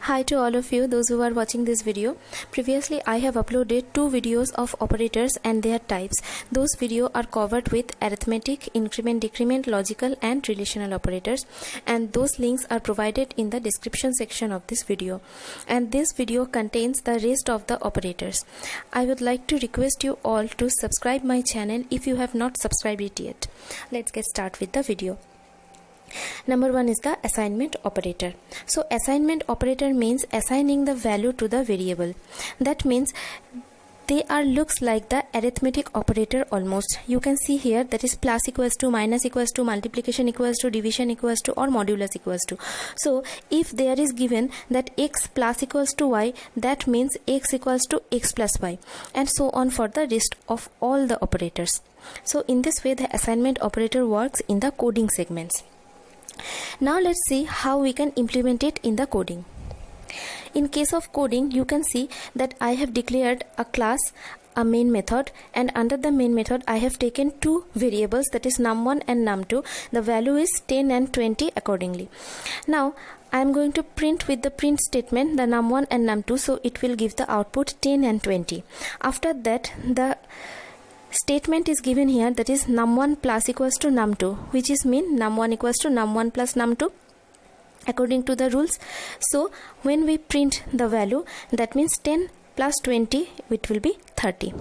Hi to all of you, those who are watching this video. Previously, I have uploaded 2 videos of operators and their types. Those videos are covered with arithmetic, increment, decrement, logical and relational operators, and those links are provided in the description section of this video. And this video contains the rest of the operators. I would like to request you all to subscribe my channel if you have not subscribed it yet. Let's get started with the video. Number 1 is the assignment operator. So assignment operator means assigning the value to the variable. That means they looks like the arithmetic operator almost. You can see here that is plus equals to, minus equals to, multiplication equals to, division equals to, or modulus equals to. So if there is given that x plus equals to y, that means x equals to x plus y, and so on for the rest of all the operators. So in this way the assignment operator works in the coding segments. Now let's see how we can implement it in the coding. In case of coding, you can see that I have declared a class, a main method, and under the main method I have taken 2 variables, that is num1 and num2. The value is 10 and 20 accordingly. Now I am going to print with the print statement the num1 and num2, so it will give the output 10 and 20. After that, the statement is given here, that is num1 plus equals to num2, which is mean num1 equals to num1 plus num2 according to the rules. So when we print the value, that means 10 plus 20, it will be 30.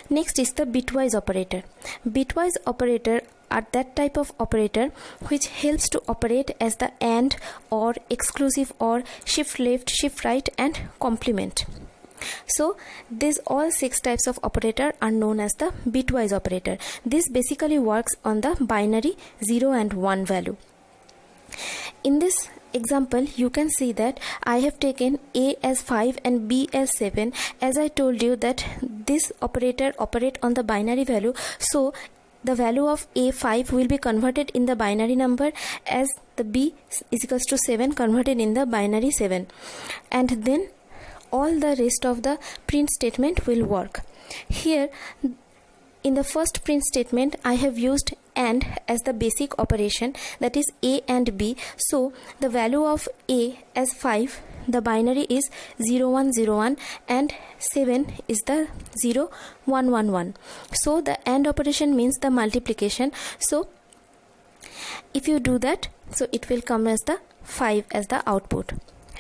Next is the bitwise operator. Bitwise operator are that type of operator which helps to operate as the AND, or, exclusive, or, shift left, shift right, and complement. So these all 6 types of operator are known as the bitwise operator. This basically works on the binary 0 and 1 value. In this example, you can see that I have taken A as 5 and B as 7. As I told you that this operator operate on the binary value, so the value of A5 will be converted in the binary number as the B is equals to 7 converted in the binary 7, and then all the rest of the print statement will work. Here in the first print statement I have used AND as the basic operation, that is A and B. So the value of A as 5, the binary is 0101, and 7 is the 0111. So the AND operation means the multiplication. So if you do that, so it will come as the 5 as the output,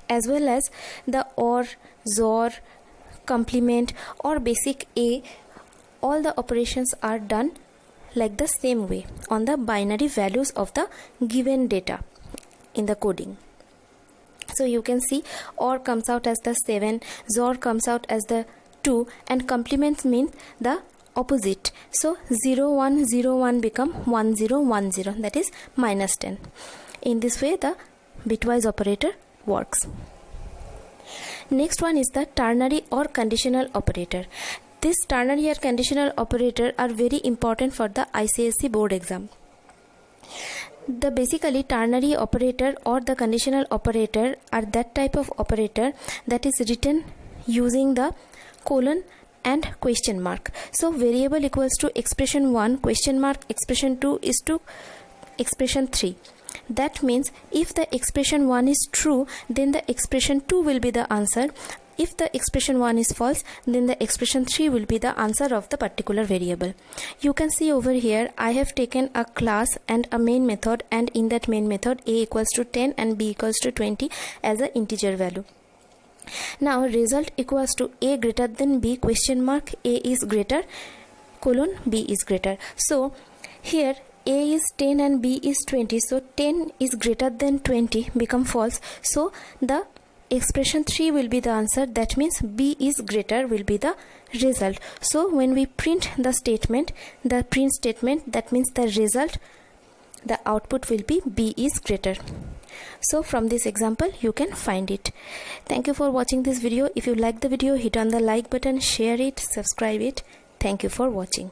as well as the OR, XOR, complement, or basic A. All the operations are done like the same way on the binary values of the given data in the coding. So you can see OR comes out as the 7, XOR comes out as the 2, and complements mean the opposite. So 0101 become 1010, that is minus 10. In this way the bitwise operator works. Next one is the ternary or conditional operator. This ternary or conditional operator are very important for the ICSE board exam. The basically ternary operator or the conditional operator are that type of operator that is written using the colon and question mark. So variable equals to expression 1, question mark, expression 2 is to expression 3. That means if the expression 1 is true, then the expression 2 will be the answer. If the expression 1 is false, then the expression 3 will be the answer of the particular variable. You can see over here I have taken a class and a main method, and in that main method A equals to 10 and B equals to 20 as an integer value. Now result equals to A greater than B, question mark, A is greater, colon, B is greater. So here A is 10 and B is 20, so 10 is greater than 20 become false, so the expression 3 will be the answer. That means B is greater will be the result. So when we print the statement, the print statement, that means the result, the output will be B is greater. So from this example you can find it. Thank you for watching this video. If you like the video, hit on the like button, share it, subscribe it. Thank you for watching.